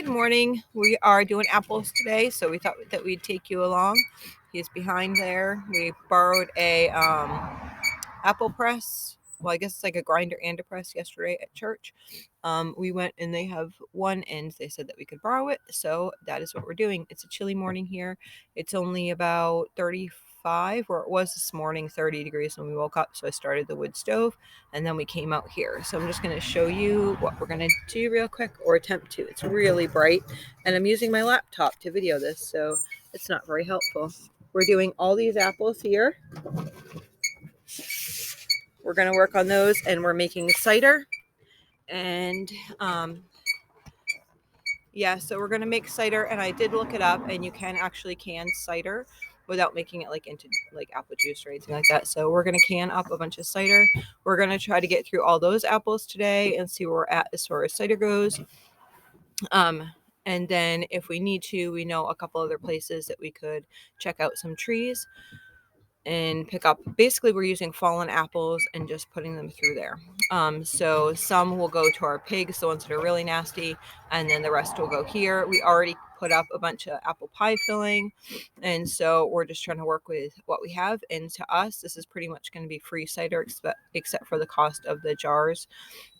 morning. We are doing apples today, so we thought that we'd take you along. He's behind there. We borrowed a apple press. Well, I guess it's like a grinder and a press yesterday at church. We went and they have one, and they said that we could borrow it, so that is what we're doing. It's a chilly morning here. It's only about 35, or it was this morning, 30 degrees when we woke up, so I started the wood stove, and then we came out here. So I'm just going to show you what we're going to do real quick, or attempt to. It's really bright, and I'm using my laptop to video this, so it's not very helpful. We're doing all these apples here. We're going to work on those, and we're making cider. And so we're going to make cider, and I did look it up, and you can actually can cider without making it like into like apple juice or anything like that. So we're going to can up a bunch of cider. We're going to try to get through all those apples today and see where we're at as far as cider goes. And then if we need to, we know a couple other places that we could check out some trees and pick up. Basically, we're using fallen apples and just putting them through there. So some will go to our pigs, the ones that are really nasty, and then the rest will go here. We already put up a bunch of apple pie filling, and so we're just trying to work with what we have. And to us, this is pretty much going to be free cider, except for the cost of the jars.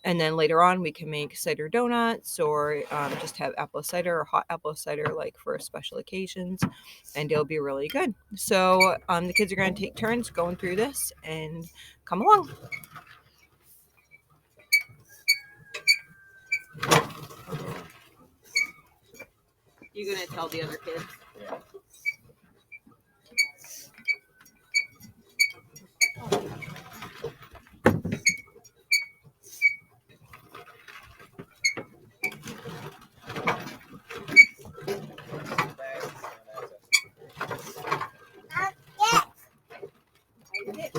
And then later on, we can make cider donuts, or just have apple cider or hot apple cider, like for special occasions, and it'll be really good. So the kids are going to take turns going through this, and come along. You going to tell the other kids? Yeah.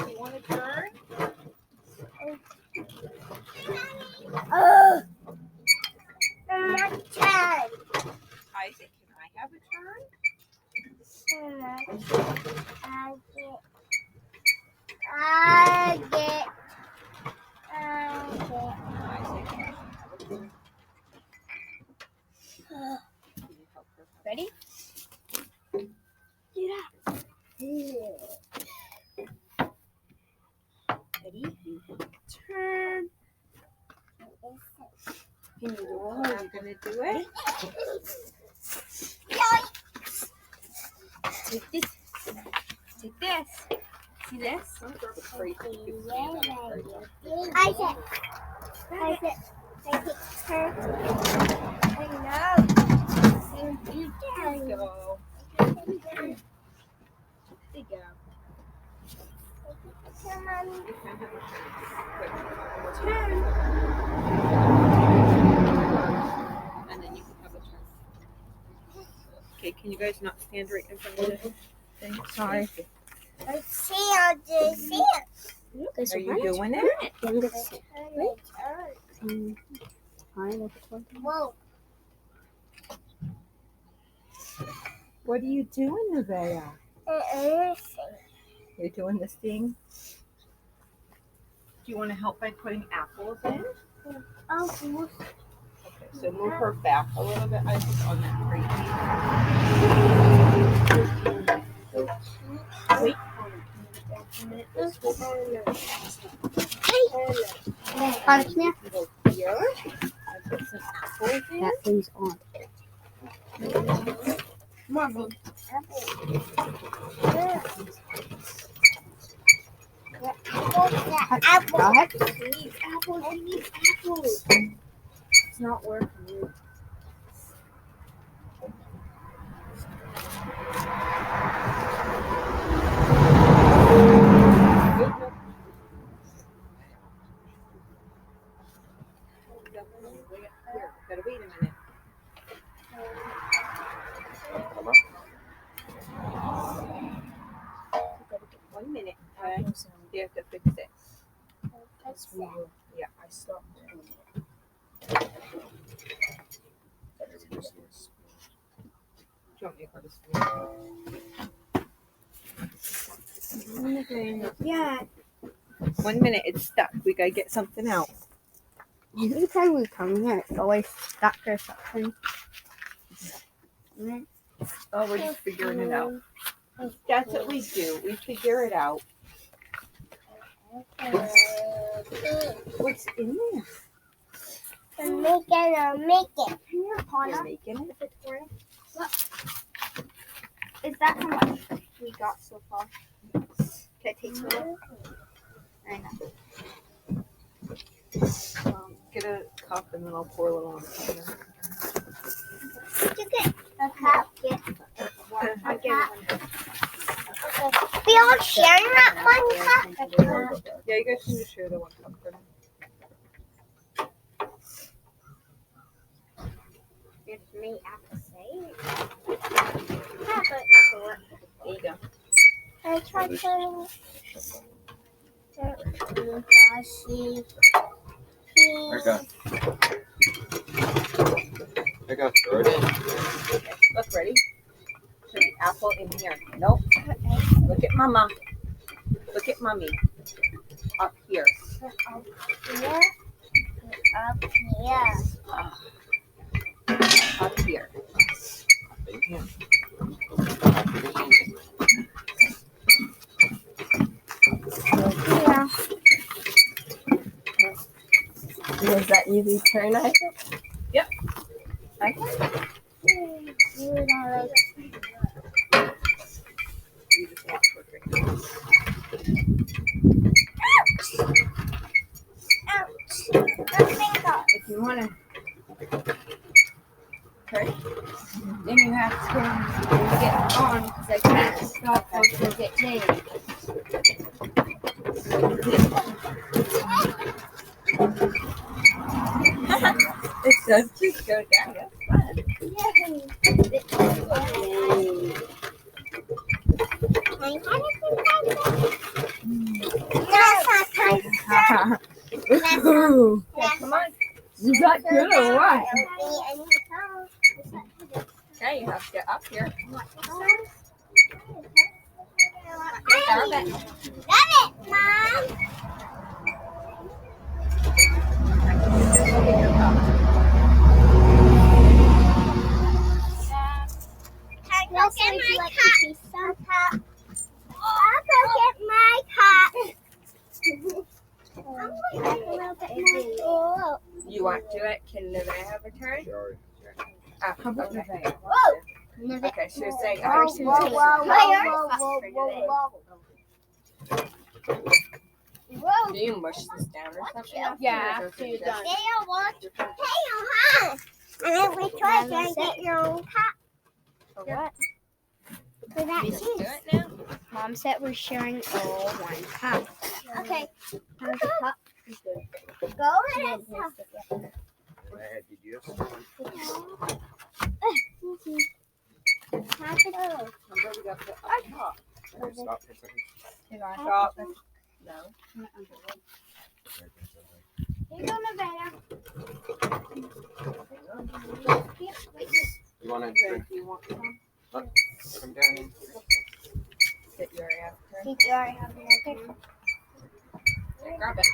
You want to turn? Isaac, can I have a turn? Ready? Yeah. Ready? Turn. Can you do it? I'm gonna do it. Take this. Take this. See this? Isaac. Take turn. I know. You can go. There you go. Come on. Turn. And then you can have a turn. Okay, can you guys not stand right in front of the thing? Sorry. I'll just see it. Are you doing it? Whoa. What are you doing, Nevaeh? You're doing this thing? Do you want to help by putting apples in? Okay, so move her back a little bit, I think, on that crate. Wait. That thing's on. Marvel. Apples. We need apples. It's not working. Gotta wait a minute. 1 minute. Okay. You have to fix it. Yeah, I stopped. Do you want me to put a spoon? Yeah. 1 minute, it's stuck. We gotta get something out. Every time we come here, it's always stuck or something. Oh, we're just figuring it out. That's what we do. We figure it out. What's in there? I'm making it. You're making it? Is that how much we got so far? Can I taste it? I know. Get a cup and then I'll pour a little on the counter. You get a cup. I'll get one. Okay. We all sharing that one cup? Yeah, you guys can just share the 1 cup for now. It's me, I can say. There you go. I tried to. I got throw it in. Look, ready? Put the apple in here. Nope. Look at mama. Look at mommy. Up here. Up here. Up here. Up here. Yeah. Yeah. Was that easy turn, I think? Yep. I can. You don't like You just want to drink. Ouch. If you want to. Okay. Then you have to get on because I can't stop once you get paid. It does just go down. That's fun. Ooh. Come on. You got good or what? Okay, you have to get up here. Got it, Mom. Go get my cup. I'll go get my cup. You want to do it? Can Nevaeh have a turn? Sorry. How about Nevaeh? Whoa. Okay, she was saying Whoa, ours whoa, too. whoa, whoa. Do you mush this down or something? Yeah, after you're done. And then we try to get your own cup. For what? For that We just do juice. it now? Mom said we're sharing all 1 cup. Okay. How's the cup? Go ahead. Did you have some? Stop for a second. Stop. No. You're gonna better. You want to drink? You want some? Come down here. Get your ass. You already have another. Yeah, grab it.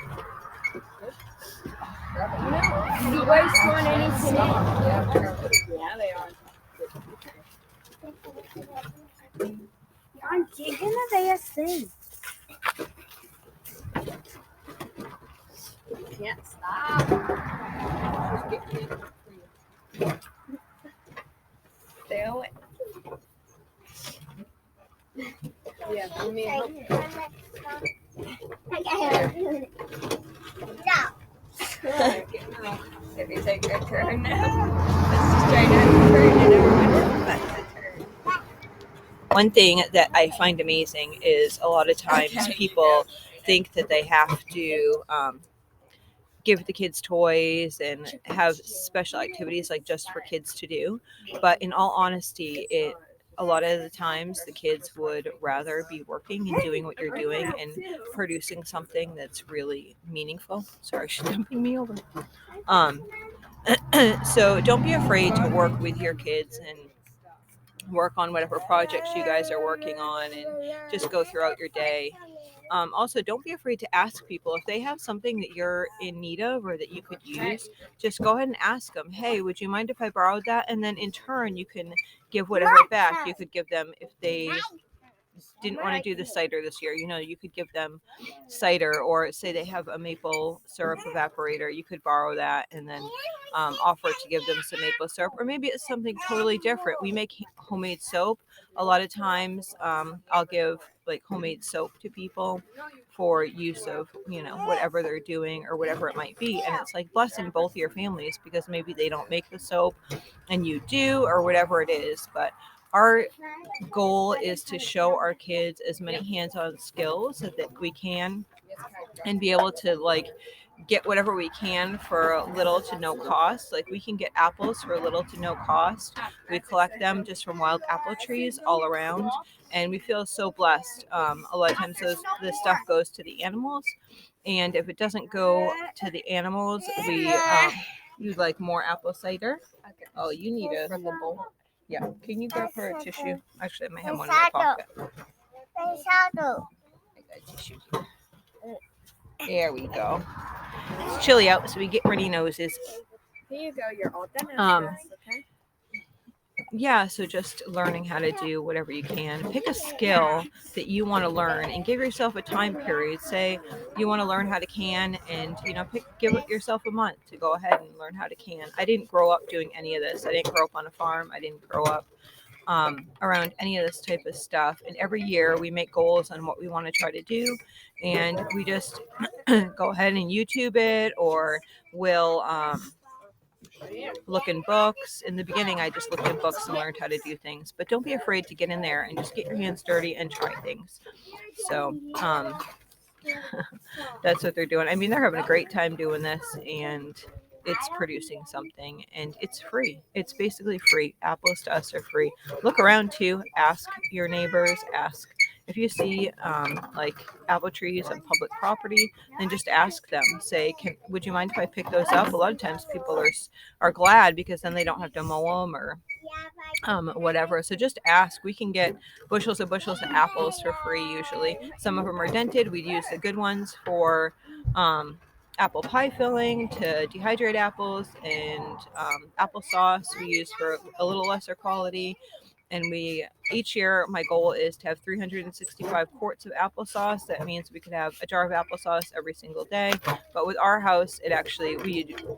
Grab it. You waste one anything. Yeah, grab it. Yeah, they are. I'm taking a better thing. Can't stop. Just get me for you. Do it. Yeah, let me help. No. If you take a turn now, let's just try not to turn and everyone else has a turn. One thing that I find amazing is a lot of times people think that they have to give the kids toys and have special activities like just for kids to do. But in all honesty, a lot of the times the kids would rather be working and doing what you're doing and producing something that's really meaningful. Sorry, she's dumping me over. So don't be afraid to work with your kids and work on whatever projects you guys are working on and just go throughout your day Also, don't be afraid to ask people if they have something that you're in need of or that you could use. Just go ahead and ask them, hey, would you mind if I borrowed that? And then in turn, you can give whatever back. You could give them if they didn't want to do the cider this year. You could give them cider, or say they have a maple syrup evaporator. You could borrow that and then offer to give them some maple syrup, or maybe it's something totally different. We make homemade soap. A lot of times, I'll give like homemade soap to people for use of whatever they're doing or whatever it might be, and it's like blessing both your families because maybe they don't make the soap and you do, or whatever it is. But our goal is to show our kids as many hands-on skills that we can, and be able to like get whatever we can for little to no cost. Like we can get apples for little to no cost. We collect them just from wild apple trees all around, and we feel so blessed. A lot of times this stuff goes to the animals, and if it doesn't go to the animals, we use like more apple cider. Oh, you need a From the bowl. yeah. Can you grab her a tissue? Actually, I might have one in my pocket. I got a tissue. There we go. It's chilly out, so we get runny noses. Here you go. You're all done. Okay. Yeah, so just learning how to do whatever you can. Pick a skill that you want to learn and give yourself a time period. Say you want to learn how to can, and give yourself a month to go ahead and learn how to can. I didn't grow up doing any of this. I didn't grow up on a farm. I didn't grow up around any of this type of stuff. And every year we make goals on what we want to try to do, and we just go ahead and YouTube it, or we'll look in books. In the beginning, I just looked in books and learned how to do things. But don't be afraid to get in there and just get your hands dirty and try things. So that's what they're doing. I mean, they're having a great time doing this, and it's producing something, and it's free. It's basically free. Apples to us are free. Look around too. Ask your neighbors. Ask if you see like apple trees on public property, then just ask them. Say, would you mind if I pick those up? A lot of times people are glad because then they don't have to mow them or whatever. So just ask. We can get bushels of apples for free usually. Some of them are dented. We use the good ones for apple pie filling to dehydrate apples, and applesauce we use for a little lesser quality. And each year my goal is to have 365 quarts of applesauce. That means we could have a jar of applesauce every single day. But with our house, we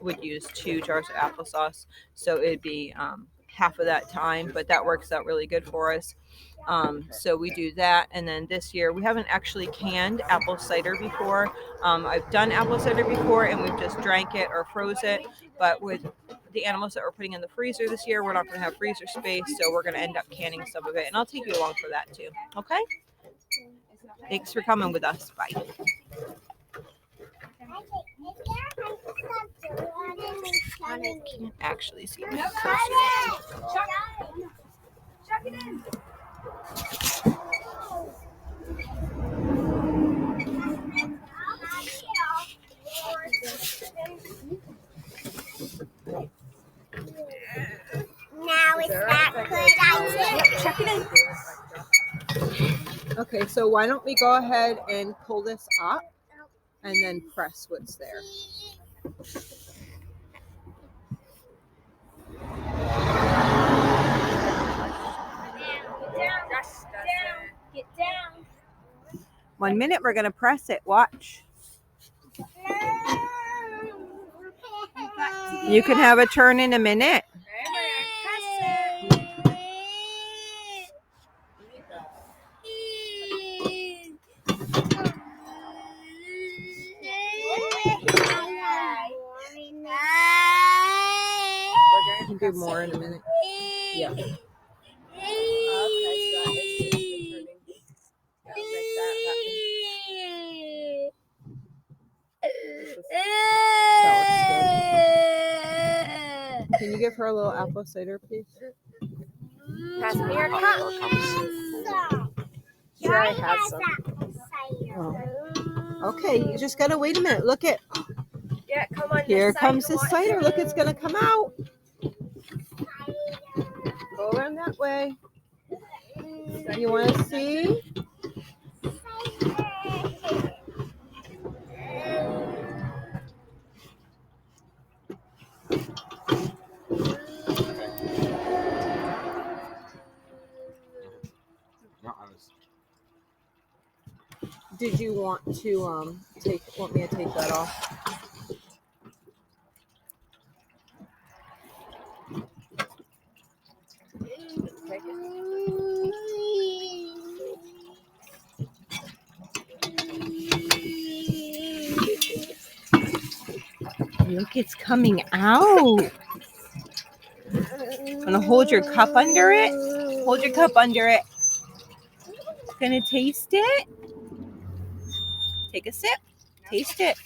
would use 2 jars of applesauce, so it'd be half of that time. But that works out really good for us. So we do that. And then this year we haven't actually canned apple cider before. I've done apple cider before, and we've just drank it or froze it. But with the animals that we're putting in the freezer this year, we're not going to have freezer space, so we're going to end up canning some of it. And I'll take you along for that too. Okay? Thanks for coming with us. Bye. I can't actually see that closer. Chuck it in. Now it's that good. Chuck it in. Okay, so why don't we go ahead and pull this up and then press what's there. Get down. 1 minute, we're going to press it. Watch. You can have a turn in a minute. You can do more in a minute. Yeah. Can you give her a little apple cider, please? Pass me your cup. She already has some. Oh. Okay, you just gotta wait a minute. Look at Yeah, come on. here comes the cider. Look, it's gonna come out. Go around that way. You want to see? No, I was. Did you want to want me to take that off? Look, it's coming out. Gonna hold your cup under it. Hold your cup under it. Gonna taste it. Take a sip. Taste it.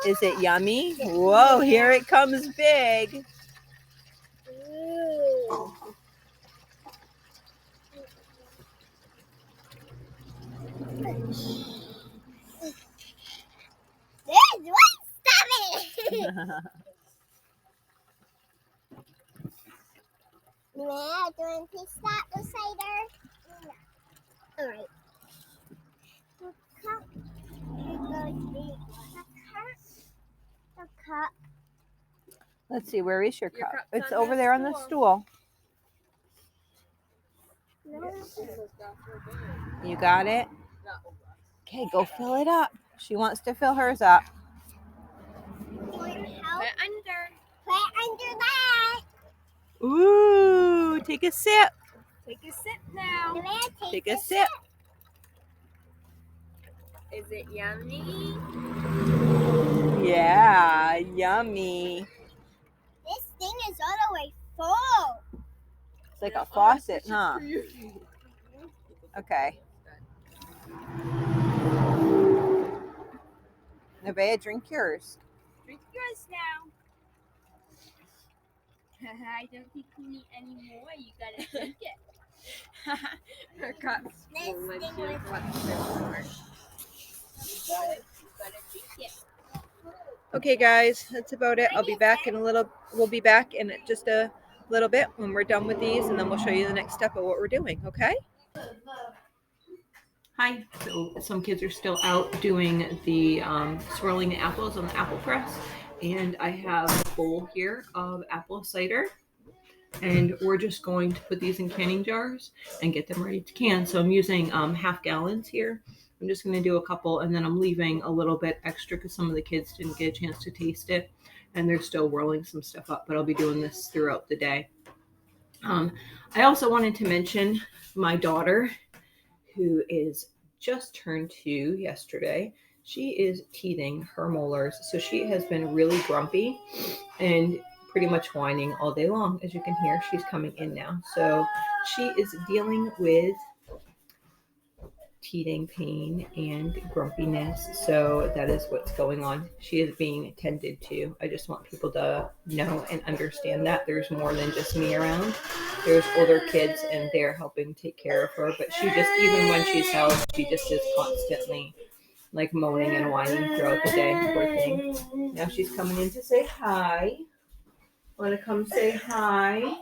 Is it yummy? Whoa, here it comes big. Stop it! Yeah, do you want to taste that, the cider? No. Alright. The cup. Let's see, where is your Your cup? cup's It's on over the there on the stool. You got it? Okay, go fill it up. She wants to fill hers up. Want help? Put under. Put under that. Ooh, take a sip. Take a sip now. Take a sip. Is it yummy? Yeah, yummy. This thing is all the way full. It's like a faucet, huh? Okay. Nevaeh, drink yours. Drink yours now. I don't think you need any more. You gotta drink it. Her cup's full and she wants more. You gotta drink it. Okay, guys, that's about it. I'll be back in a little. We'll be back in just a little bit when we're done with these, and then we'll show you the next step of what we're doing. Okay. Hi. So some kids are still out doing the swirling the apples on the apple press, and I have a bowl here of apple cider, and we're just going to put these in canning jars and get them ready to can. So I'm using half gallons here. I'm just going to do a couple, and then I'm leaving a little bit extra because some of the kids didn't get a chance to taste it, and they're still whirling some stuff up, but I'll be doing this throughout the day. I also wanted to mention my daughter, who is just turned 2 yesterday. She is teething her molars, so she has been really grumpy and pretty much whining all day long. As you can hear, she's coming in now. So she is dealing with teething pain and grumpiness. So that is what's going on. She is being tended to. I just want people to know and understand that there's more than just me around. There's older kids and they're helping take care of her. But she just, even when she's held, she just is constantly like moaning and whining throughout the day. Poor thing. Now she's coming in to say hi. Want to come say hi?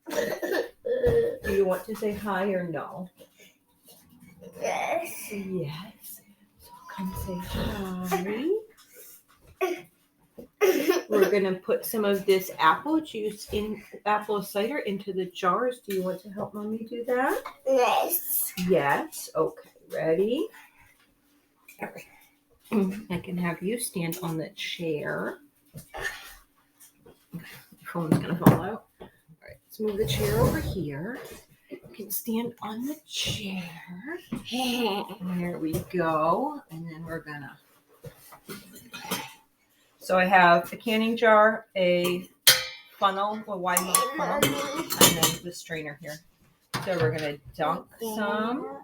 Do you want to say hi or no? Yes. Yes. So come say hi. We're going to put some of this apple juice in apple cider into the jars. Do you want to help mommy do that? Yes. Yes. Okay. Ready? All right. I can have you stand on the chair. Your phone's going to fall out. All right. Let's move the chair over here. You can stand on the chair. There we go. And then we're going to. So I have a canning jar, a funnel, a wide mouth funnel, and then the strainer here. So we're going to dunk some.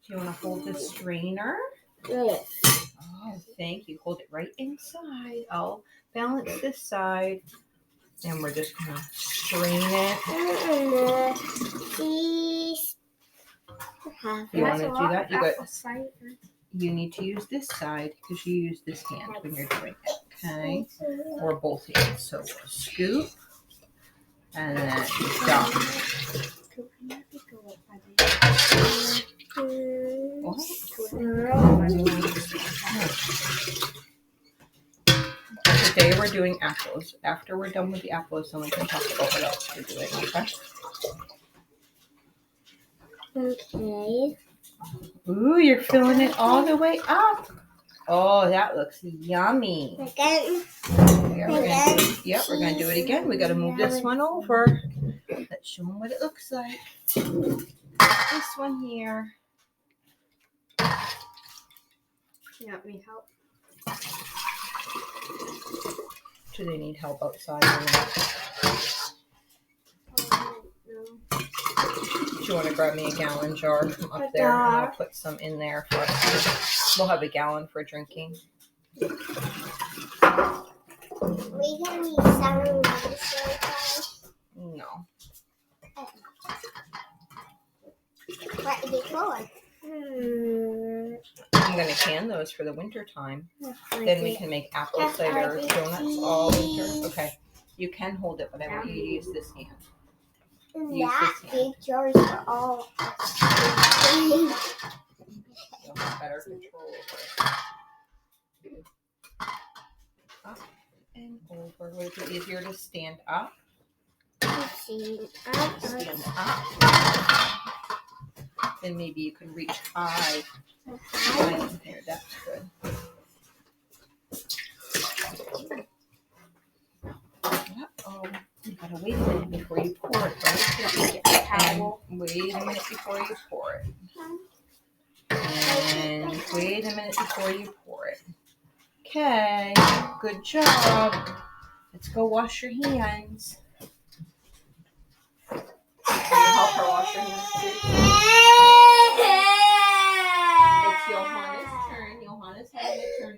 Do you want to hold the strainer? Yes. Oh, thank you. Hold it right inside. I'll balance this side. And we're just going to strain it. Please. You want to do that? You need to use this side because you use this hand when you're doing it. Okay? Or both hands. So we'll scoop and then dump. What? Today we're doing apples. After we're done with the apples, then we can talk about what else we're doing, okay? Okay. Ooh, you're filling it all the way up. Oh, that looks yummy. Again. Yeah, we're gonna do it again. We gotta move this one over. Let's show them what it looks like. This one here. You want me to help? Do they need help outside? Do you want to grab me a gallon jar from up there? And I'll put some in there for us. We'll have a gallon for drinking. We can use some No. What is it for? I'm gonna can those for the winter time. Then we can make apple cider donuts all winter. Okay. You can hold it, but I want you to use this hand. That pictures are all. You'll have better control over it. Up and over. Would it be easier to stand up? Stand up. Then maybe you can reach high. There, that's good. Uh-oh. You gotta wait a minute before you pour it, right? And wait a minute before you pour it. And wait a minute before you pour it. Okay, good job. Let's go wash your hands. Can you help her wash her hands too? It's Johanna's turn. Johanna's having a turn.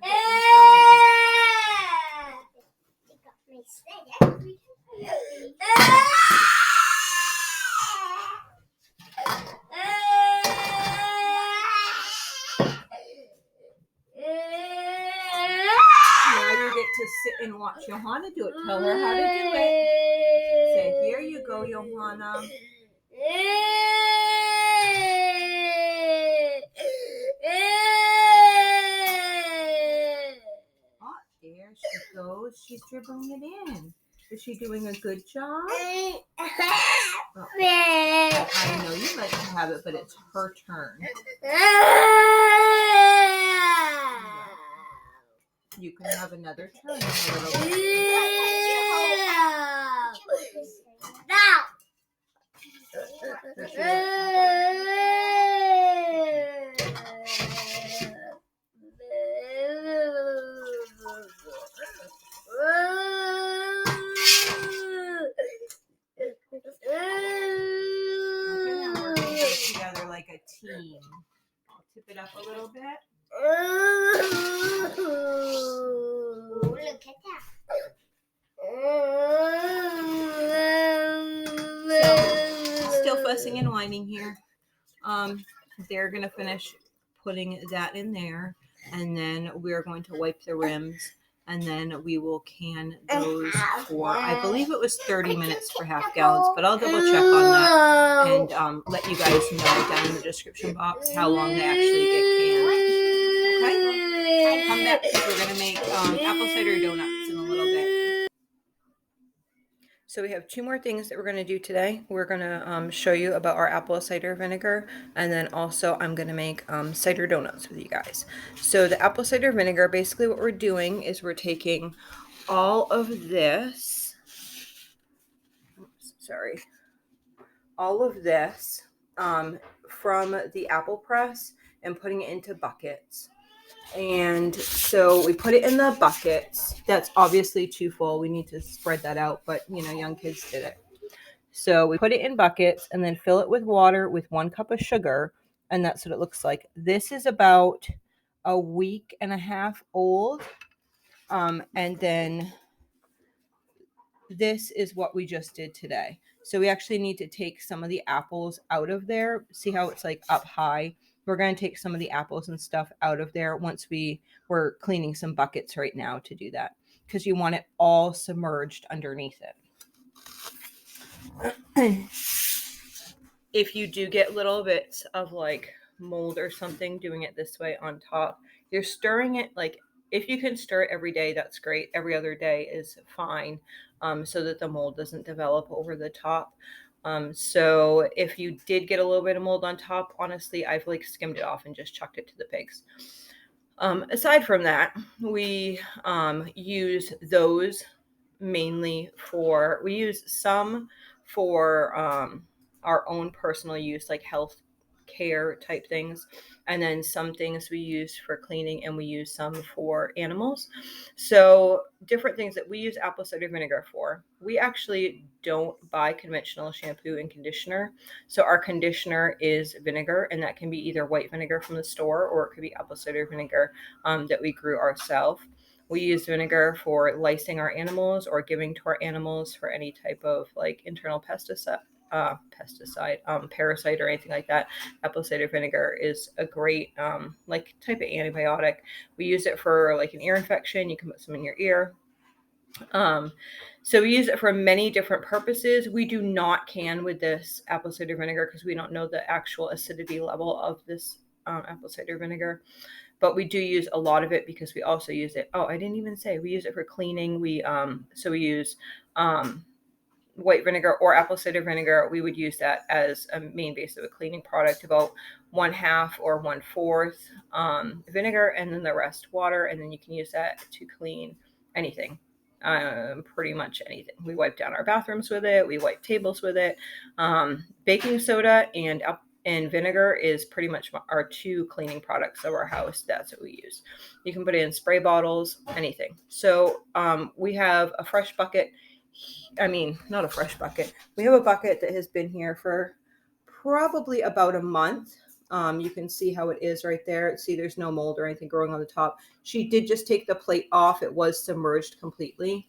Now you get to sit and watch Johanna do it. Tell her how to do it. Say, here you go, Johanna. Oh, there she goes. She's dribbling it in. Is she doing a good job? Oh, I know you like to have it, but it's her turn. You can have another turn in a little bit. Okay, now we're going to get together like a team. I'll tip it up a little bit. Look at that. So, still fussing and whining here. They're gonna finish putting that in there, and then we're going to wipe the rims, and then we will can those for, I believe it was 30 minutes for half gallons, but I'll double check on that and let you guys know down in the description box how long they actually get canned. Okay, come back because we're gonna make apple cider donuts in a little bit. So we have two more things that we're going to do today. We're going to show you about our apple cider vinegar, and then also I'm going to make cider donuts with you guys. So the apple cider vinegar, basically what we're doing is we're taking all of this, all of this from the apple press and putting it into buckets. And so we put it in the buckets. That's obviously too full. We need to spread that out, but you know, young kids did it. So we put it in buckets and then fill it with water with 1 cup of sugar. And that's what it looks like. This is about a week and a half old. And then this is what we just did today. So we actually need to take some of the apples out of there. See how it's like up high? We're going to take some of the apples and stuff out of there once we're cleaning some buckets right now to do that, because you want it all submerged underneath it. If you do get little bits of like mold or something doing it this way on top. You're stirring it like, if you can stir it every day, that's great. Every other day is fine, so that the mold doesn't develop over the top. So if you did get a little bit of mold on top, honestly, I've like skimmed it off and just chucked it to the pigs. Aside from that, we use those mainly for, we use some for our own personal use, like health care type things, and then some things we use for cleaning, and we use some for animals. So different things that we use apple cider vinegar for. We actually don't buy conventional shampoo and conditioner, so our conditioner is vinegar, and that can be either white vinegar from the store, or it could be apple cider vinegar that we grew ourselves. We use vinegar for lysing our animals or giving to our animals for any type of like internal parasite or anything like that. Apple cider vinegar is a great like type of antibiotic. We use it for like an ear infection. You can put some in your ear. So we use it for many different purposes. We do not can with this apple cider vinegar because we don't know the actual acidity level of this apple cider vinegar. But we do use a lot of it because we also use it. Oh, I didn't even say we use it for cleaning. We use white vinegar or apple cider vinegar. We would use that as a main base of a cleaning product, about 1/2 or 1/4 vinegar, and then the rest water. And then you can use that to clean anything. Pretty much anything. We wipe down our bathrooms with it. We wipe tables with it. Baking soda and vinegar is pretty much our two cleaning products of our house. That's what we use. You can put it in spray bottles, anything. So we have a fresh bucket. I mean, not a fresh bucket. We have a bucket that has been here for probably about a month. You can see how it is right there. See, there's no mold or anything growing on the top. She did just take the plate off. It was submerged completely.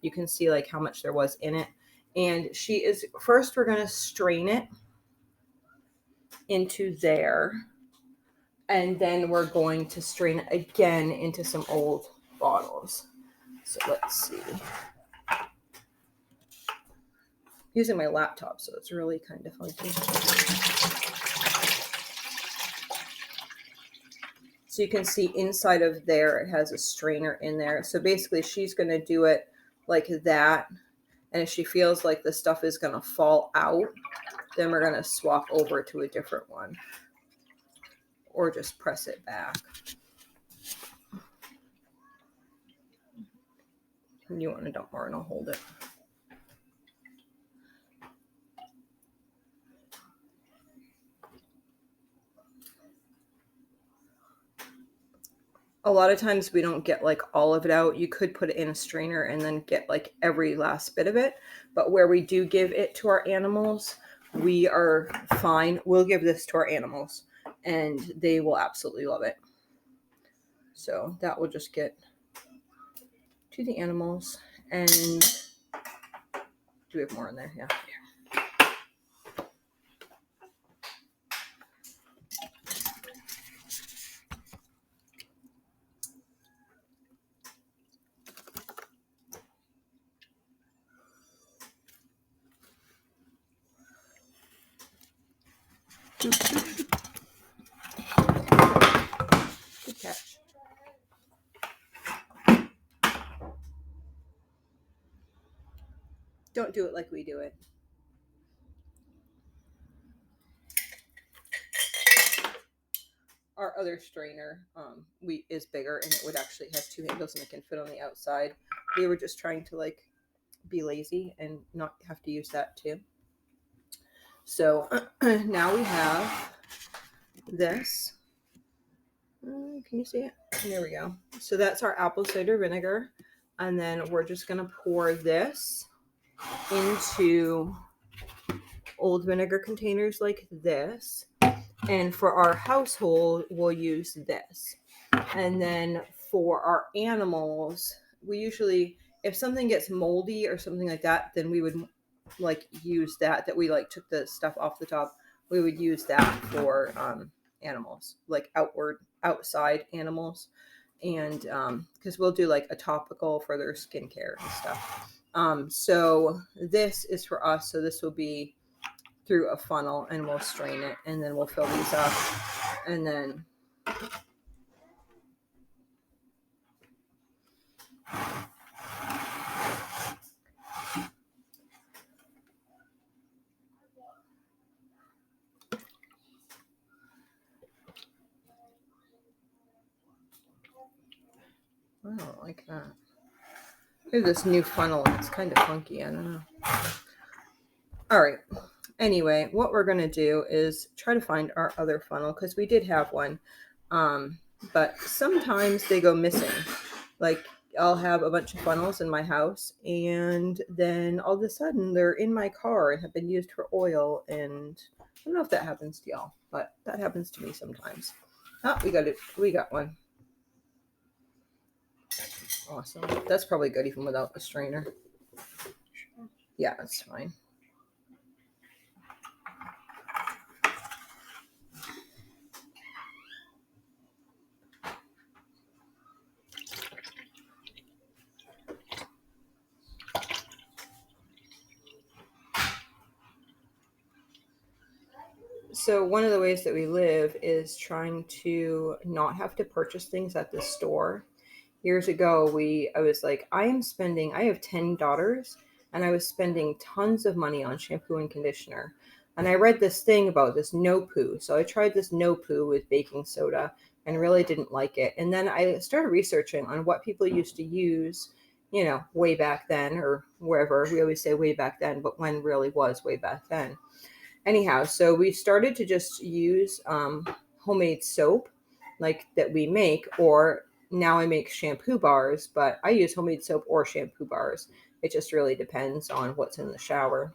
You can see like how much there was in it. And first we're going to strain it into there. And then we're going to strain it again into some old bottles. So let's see. Using my laptop, so it's really kind of funky. So you can see inside of there, it has a strainer in there. So basically she's going to do it like that. And if she feels like the stuff is going to fall out, then we're going to swap over to a different one. Or just press it back. You want to dump more and I'll hold it. A lot of times we don't get like all of it out. You could put it in a strainer and then get like every last bit of it. But where we do give it to our animals, we are fine. We'll give this to our animals and they will absolutely love it. So that will just get to the animals. And do we have more in there? Yeah. Good catch. Don't do it like we do it. Our other strainer is bigger and it would actually have two handles and it can fit on the outside. We were just trying to like be lazy and not have to use that too. So now we have this. Can you see it? There we go. So that's our apple cider vinegar. And then we're just going to pour this into old vinegar containers like this. And for our household, we'll use this. And then for our animals, we usually, if something gets moldy or something like that, then we would like use that we like took the stuff off the top. We would use that for animals, like outside animals. And because we'll do like a topical for their skincare and stuff. So this is for us. So this will be through a funnel and we'll strain it, and then we'll fill these up, and then I don't like that. I have this new funnel and it's kind of funky. I don't know. All right. Anyway, what we're going to do is try to find our other funnel because we did have one. But sometimes they go missing. Like I'll have a bunch of funnels in my house and then all of a sudden they're in my car and have been used for oil. And I don't know if that happens to y'all, but that happens to me sometimes. Oh, we got it. We got one. Awesome. That's probably good even without a strainer. Yeah, that's fine. So one of the ways that we live is trying to not have to purchase things at the store. Years ago, I was like, I have 10 daughters, and I was spending tons of money on shampoo and conditioner. And I read this thing about this no poo. So I tried this no poo with baking soda and really didn't like it. And then I started researching on what people used to use, way back then, or wherever. We always say way back then, but when really was way back then. Anyhow, so we started to just use homemade soap like that we make, or now I make shampoo bars, but I use homemade soap or shampoo bars. It just really depends on what's in the shower.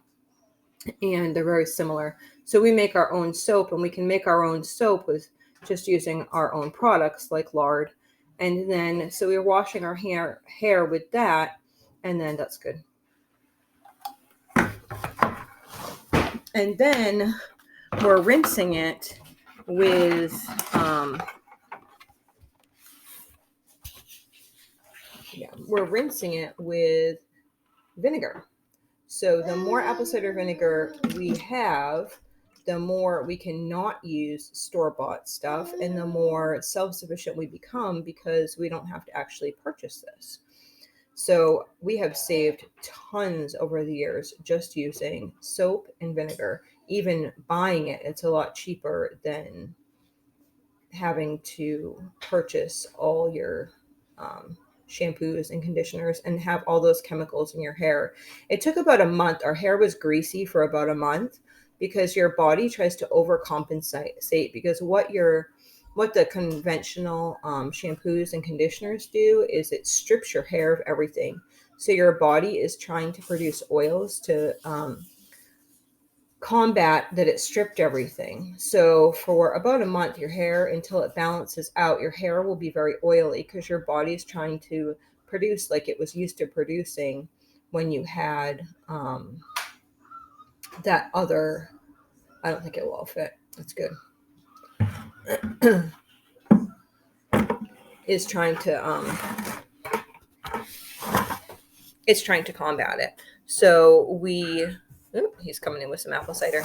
And they're very similar. So we make our own soap, and we can make our own soap with just using our own products like lard. And then, so we're washing our hair with that, and then that's good. And then we're rinsing it with vinegar. So the more apple cider vinegar we have, the more we can not use store-bought stuff, and the more self-sufficient we become because we don't have to actually purchase this. So we have saved tons over the years just using soap and vinegar. Even buying it, it's a lot cheaper than having to purchase all your shampoos and conditioners and have all those chemicals in your hair. It took about a month. Our hair was greasy for about a month because your body tries to overcompensate, because what the conventional shampoos and conditioners do is it strips your hair of everything. So your body is trying to produce oils to combat that it stripped everything. So for about a month, your hair, until it balances out, your hair will be very oily because your body's trying to produce like it was used to producing when you had that other. I don't think it will all fit. That's good. Is trying to it's trying to combat it. So he's coming in with some apple cider.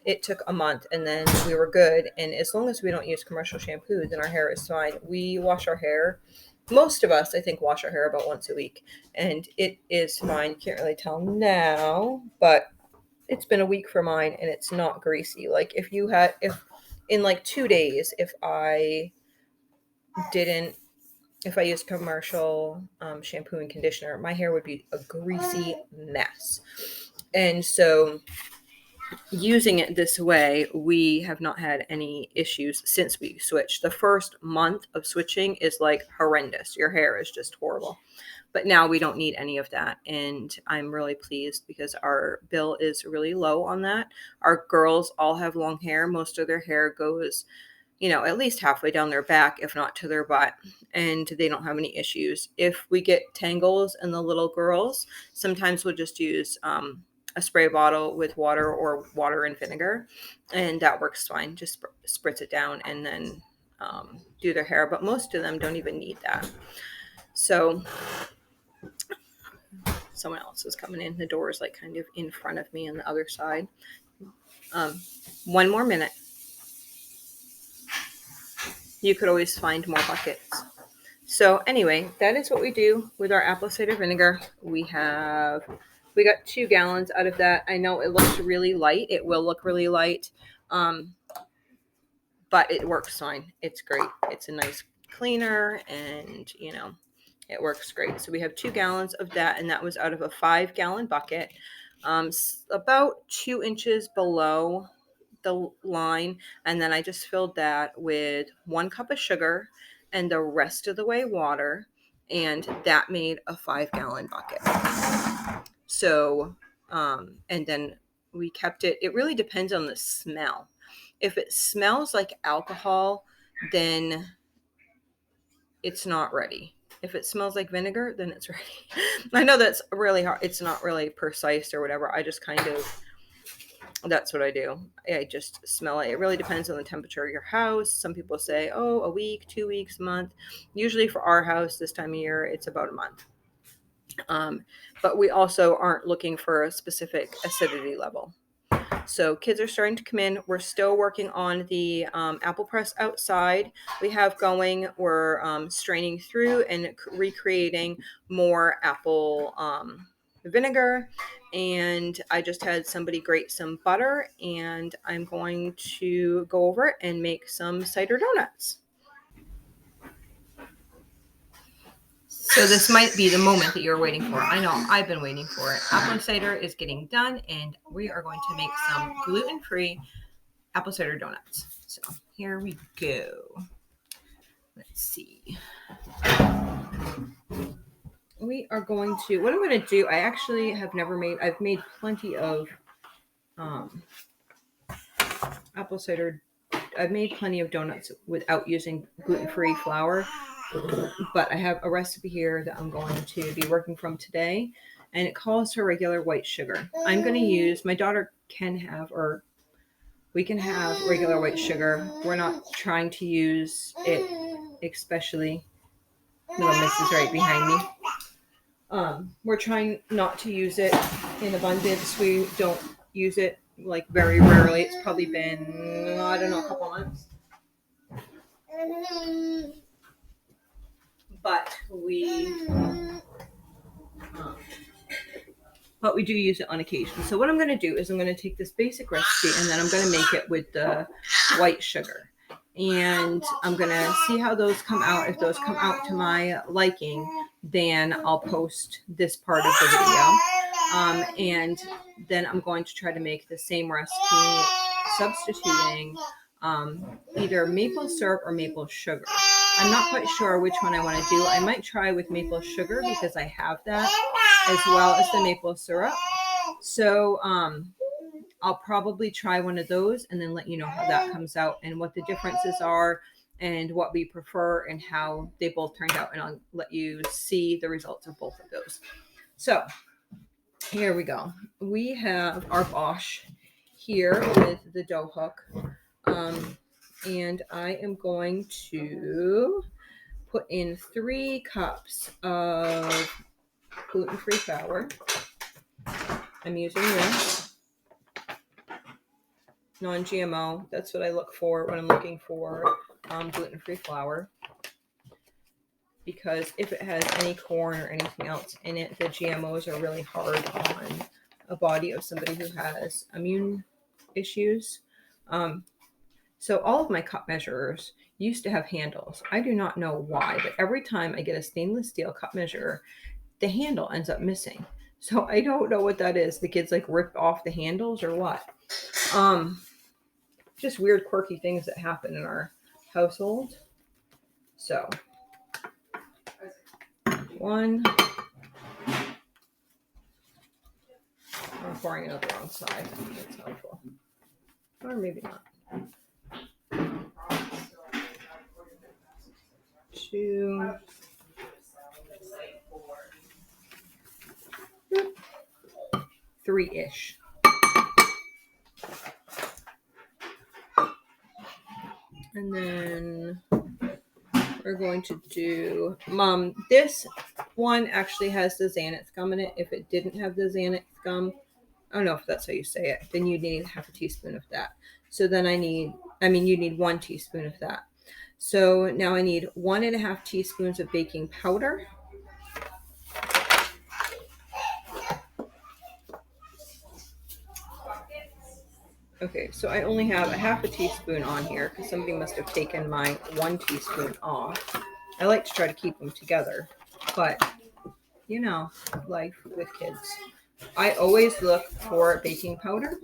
It took a month, and then we were good. And as long as we don't use commercial shampoo, then our hair is fine. We wash our hair. Most of us, I think, wash our hair about once a week, and it is fine. Can't really tell now, but it's been a week for mine, and it's not greasy. Like if in like 2 days, if I used commercial shampoo and conditioner, my hair would be a greasy mess. And so using it this way, we have not had any issues since we switched. The first month of switching is like horrendous. Your hair is just horrible. But now we don't need any of that. And I'm really pleased because our bill is really low on that. Our girls all have long hair. Most of their hair goes, at least halfway down their back, if not to their butt. And they don't have any issues. If we get tangles in the little girls, sometimes we'll just use a spray bottle with water or water and vinegar, and that works fine. Just spritz it down and then do their hair. But most of them don't even need that. So someone else is coming in. The door is like kind of in front of me on the other side. 1 more minute. You could always find more buckets. So anyway, that is what we do with our apple cider vinegar. We got 2 gallons out of that. I know it looks really light. It will look really light. But it works fine. It's great. It's a nice cleaner, and it works great. So we have 2 gallons of that, and that was out of a 5-gallon bucket, about 2 inches below the line. And then I just filled that with 1 cup of sugar and the rest of the way water, and that made a 5-gallon bucket. So and then we kept it. It really depends on the smell. If it smells like alcohol, then it's not ready. If it smells like vinegar, then it's ready. I know that's really hard. It's not really precise or whatever. I just that's what I do. I just smell it. It really depends on the temperature of your house. Some people say, oh, a week, 2 weeks, a month. Usually for our house this time of year, it's about a month. But we also aren't looking for a specific acidity level. So kids are starting to come in. We're still working on the apple press outside. We have going. We're straining through and recreating more apple vinegar. And I just had somebody grate some butter, and I'm going to go over it and make some cider donuts. So this might be the moment that you're waiting for. I know, I've been waiting for it. Apple cider is getting done, and we are going to make some gluten-free apple cider donuts. So here we go. Let's see. We are going to, what I'm going to do, I actually have never made, I've made plenty of apple cider. I've made plenty of donuts without using gluten-free flour. But I have a recipe here that I'm going to be working from today, and it calls for regular white sugar. I'm going to use, my daughter can have, or we can have regular white sugar. We're not trying to use it, especially, little miss is right behind me. We're trying not to use it in abundance. We don't use it like very rarely. It's probably been, I don't know, a couple months. But we do use it on occasion. So what I'm going to do is I'm going to take this basic recipe, and then I'm going to make it with the white sugar. And I'm going to see how those come out. If those come out to my liking, then I'll post this part of the video. And then I'm going to try to make the same recipe, substituting either maple syrup or maple sugar. I'm not quite sure which one I want to do. I might try with maple sugar because I have that, as well as the maple syrup. So I'll probably try one of those and then let you know how that comes out and what the differences are and what we prefer and how they both turned out. And I'll let you see the results of both of those. So here we go. We have our Bosch here with the dough hook. And I am going to put in 3 cups of gluten-free flour. I'm using this non-GMO. That's what I look for when I'm looking for gluten-free flour. Because if it has any corn or anything else in it, the GMOs are really hard on a body of somebody who has immune issues. So all of my cup measurers used to have handles. I do not know why, but every time I get a stainless steel cup measurer, the handle ends up missing. So I don't know what that is. The kids like rip off the handles or what. Just weird, quirky things that happen in our household. So 1. I'm pouring it out the wrong side. That's helpful. Or maybe not. 2. 3-ish. And then we're going to do, this one actually has the Xanax gum in it. If it didn't have the Xanax gum, I don't know if that's how you say it, then you need half a teaspoon of that. So then you need 1 teaspoon of that. So now I need 1.5 teaspoons of baking powder. Okay, so I only have a half a teaspoon on here because somebody must have taken my 1 teaspoon off. I like to try to keep them together, but you know, life with kids. I always look for baking powder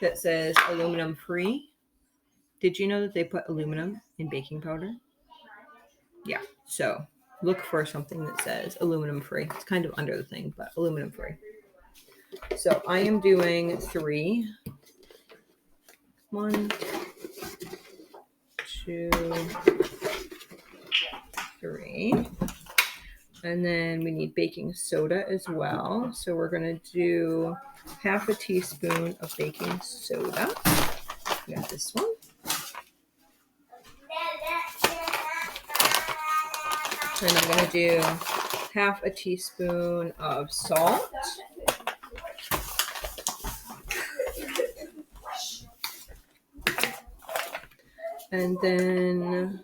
that says aluminum free. Did you know that they put aluminum in baking powder? Yeah, so look for something that says aluminum free. It's kind of under the thing, but aluminum free. So I am doing 3. 1, 2, 3. And then we need baking soda as well. So we're going to do half a teaspoon of baking soda. We got this one. And I'm going to do half a teaspoon of salt. And then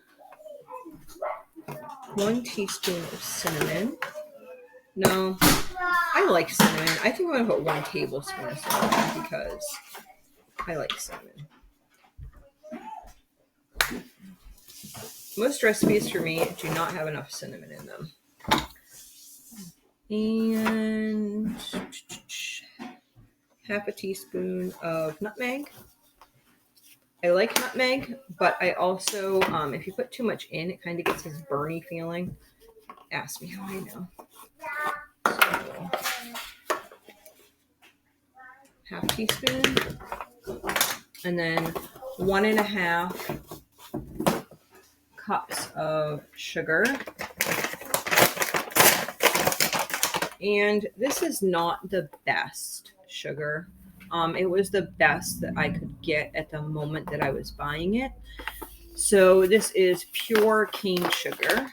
1 teaspoon of cinnamon. No, I like cinnamon. I think I'm going to put 1 tablespoon of cinnamon because I like cinnamon. Most recipes for me do not have enough cinnamon in them. And half a teaspoon of nutmeg. I like nutmeg, but I also, if you put too much in, it kind of gets this burny feeling. Ask me how I know. So, half teaspoon. And then 1.5 cups of sugar. And this is not the best sugar. It was the best that I could get at the moment that I was buying it. So this is pure cane sugar.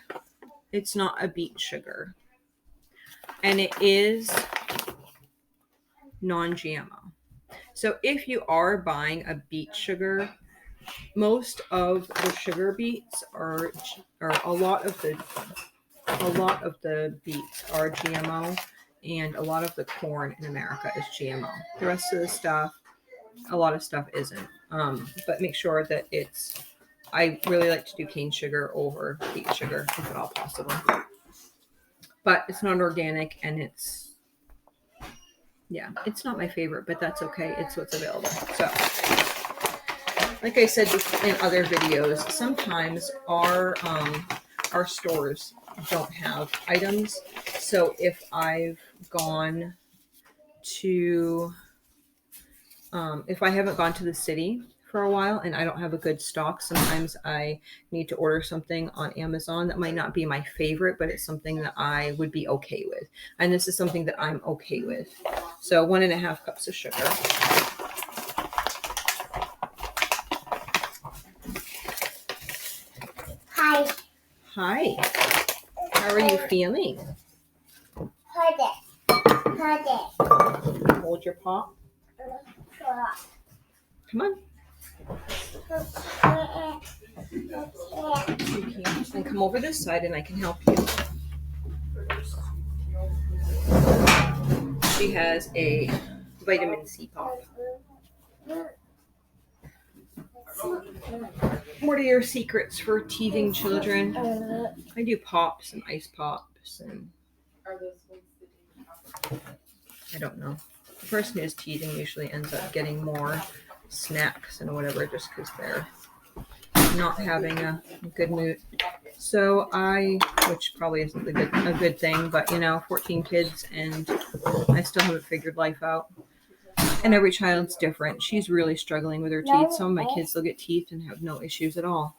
It's not a beet sugar. And it is non-GMO. So if you are buying a beet sugar, most of the sugar beets are a lot of the beets are GMO, and a lot of the corn in America is GMO. The rest of the stuff, a lot of stuff isn't. But make sure that I really like to do cane sugar over beet sugar if at all possible. But it's not organic, and it's not my favorite, but that's okay. It's what's available. So, like I said in other videos, sometimes our stores don't have items. So if I've gone to, if I haven't gone to the city for a while and I don't have a good stock, sometimes I need to order something on Amazon that might not be my favorite, but it's something that I would be okay with. And this is something that I'm okay with. So 1.5 cups of sugar. Hi. Hi. How are you feeling? Hold it. Hold your paw. Come on. You can. And come over this side and I can help you. She has a vitamin C pop. What are your secrets for teething children? I do pops and ice pops, and I don't know. The person who's teething usually ends up getting more snacks and whatever just because they're not having a good mood. So which probably isn't a good thing, but 14 kids and I still haven't figured life out. And every child's different. She's really struggling with her teeth. Some of my kids will get teeth and have no issues at all.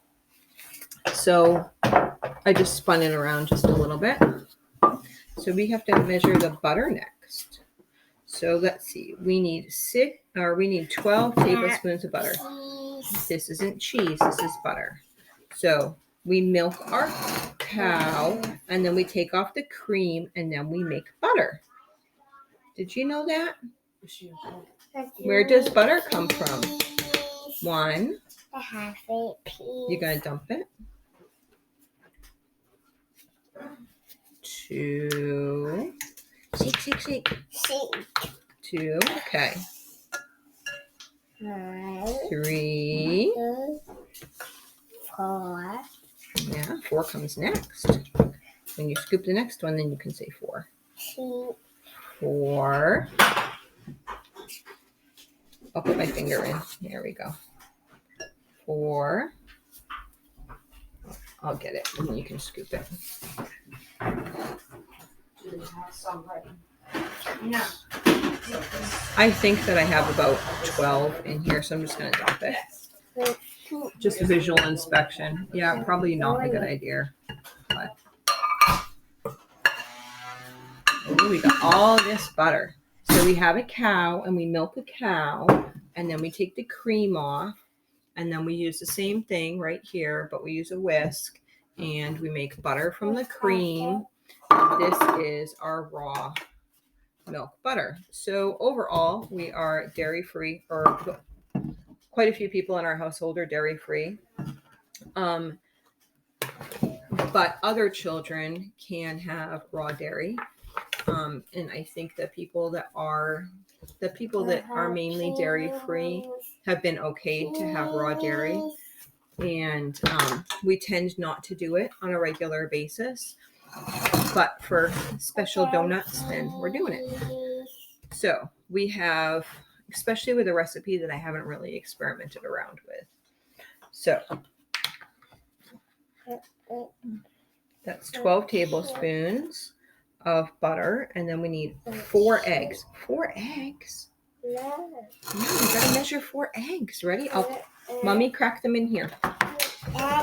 So I just spun it around just a little bit. So we have to measure the butter next. So let's see. We need 12 tablespoons of butter. This isn't cheese. This is butter. So we milk our cow, and then we take off the cream, and then we make butter. Did you know that? Where does butter come from? One. A half a piece. You're going to dump it. 2. Shake, shake, shake. Shake. 2. Okay. 1, 3. 2, 4. Yeah, 4 comes next. When you scoop the next one, then you can say 4. 4. I'll put my finger in. There we go. 4. I'll get it, and then you can scoop it. I think that I have about 12 in here, so I'm just going to dump it. Just visual inspection. Yeah, probably not a good idea. But ooh, we got all this butter. So we have a cow, and we milk a cow, and then we take the cream off, and then we use the same thing right here, but we use a whisk, and we make butter from the cream. This is our raw milk butter. So overall, we are dairy-free, or quite a few people in our household are dairy-free. But other children can have raw dairy. And I think the people that are mainly dairy-free have been okayed to have raw dairy. And we tend not to do it on a regular basis. But for special donuts, then we're doing it. So we have, especially with a recipe that I haven't really experimented around with. So that's 12 tablespoons of butter, and then we need 4 eggs. 4 eggs? No. No, you gotta measure 4 eggs. Ready? Mommy, crack them in here.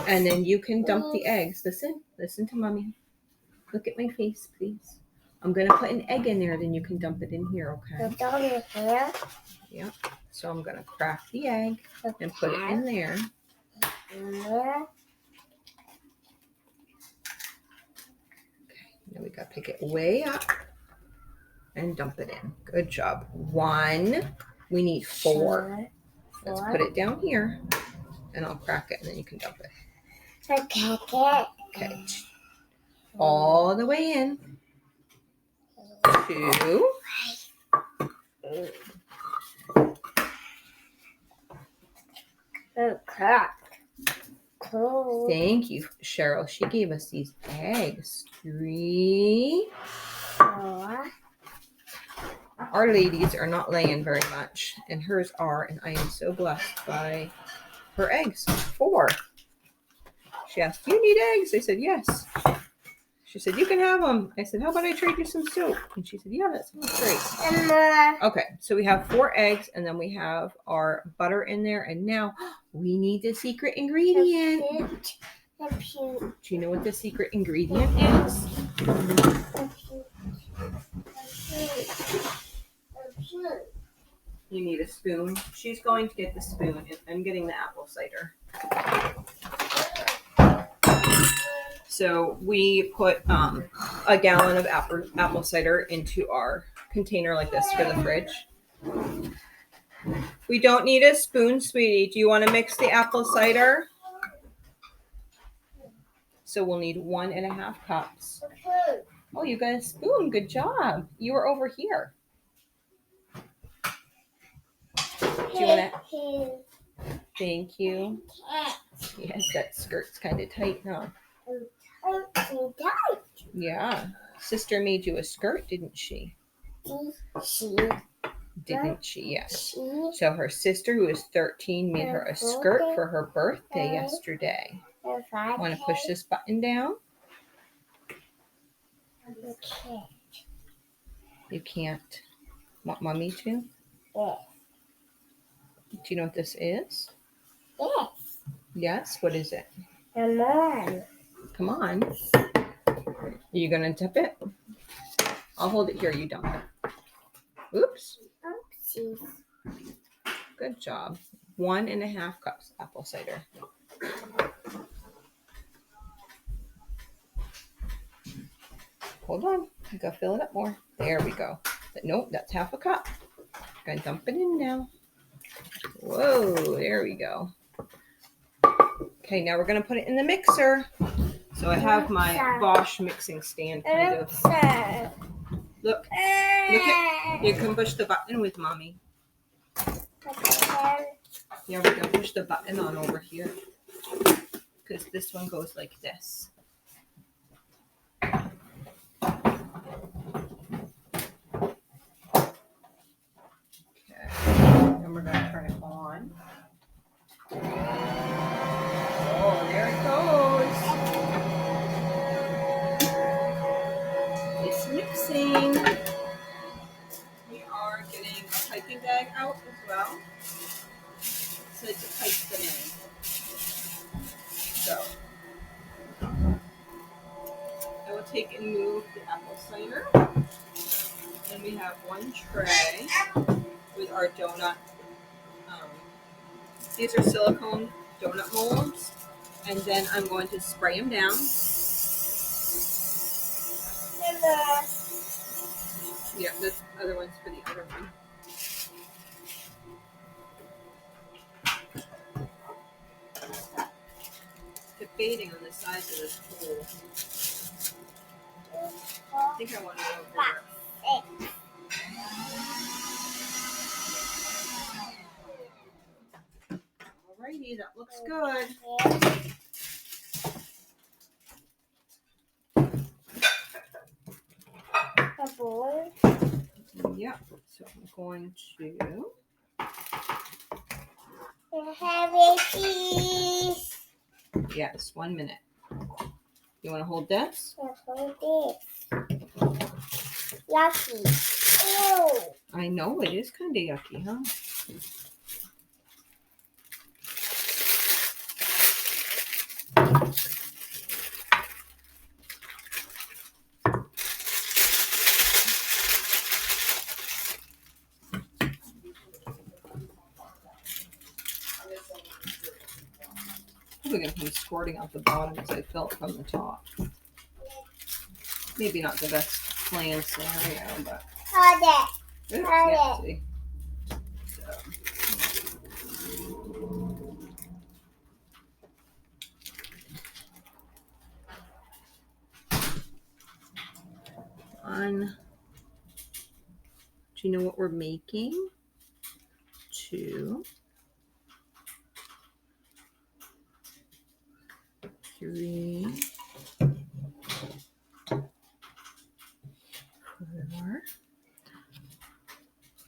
And then you can dump the eggs. Listen to Mommy. Look at my face, please. I'm gonna put an egg in there, then you can dump it in here, okay? Put it in here. Yep. So I'm gonna crack the egg and put it in there. Here. Now we gotta pick it way up and dump it in. Good job. 1. We need 4. Let's put it down here, and I'll crack it, and then you can dump it. Okay. All the way in. 2. Okay. Cool. Thank you, Cheryl. She gave us these eggs. 3. 4. Our ladies are not laying very much, and hers are, and I am so blessed by her eggs. 4. She asked, "Do you need eggs?" I said, "Yes." She said, "You can have them." I said, "How about I trade you some soup?" And she said, "Yeah, that sounds great." And more. Okay, so we have 4 eggs, and then we have our butter in there, and now we need the secret ingredient. Do you know what the secret ingredient is? You need a spoon. She's going to get the spoon, and I'm getting the apple cider. So we put a gallon of apple cider into our container like this for the fridge. We don't need a spoon, sweetie. Do you want to mix the apple cider? So we'll need 1.5 cups. Oh, you got a spoon. Good job. You were over here. Do you want to? Thank you. Yes, that skirt's kind of tight, huh? Yeah. Sister made you a skirt, didn't she? Didn't she? Yes. So her sister, who is 13, made her a skirt for her birthday yesterday. Want to push this button down? You can't. Want Mommy to? Yes. Do you know what this is? Yes. Yes? What is it? Come on. Come on. Are you going to dip it? I'll hold it here. You dump it. Oops. Oopsies. Good job. 1.5 cups apple cider. hold on. I gotta fill it up more. There we go. But nope, that's half a cup. Gonna dump it in now. Whoa, there we go. Okay, now we're gonna put it in the mixer. So I have my Bosch mixing stand kind of. Look, you can push the button with mommy. Yeah, we're gonna push the button on over here. Because this one goes like this. Okay, and we're gonna turn it on. Oh, there it goes. It's mixing. We are getting a piping bag out as well. So to pipe them in. So I will take and move the apple cider. And we have one tray with our donut. These are silicone donut molds. And then I'm going to spray them down. Yeah, the other one's for the other one. Debating on the size of this hole. I think I want to go bigger. Alrighty, that looks good. Yep, so I'm going to. Heavy cheese. Yes, 1 minute. You want to hold this? Yucky. Ew. I know, it is kind of yucky, huh? Probably going to come squirting out the bottom as I felt from the top. Maybe not the best plan scenario, but. Hold it. Oops, Hold yeah, it. see. One. Do you know what we're making? 2, 3, 4.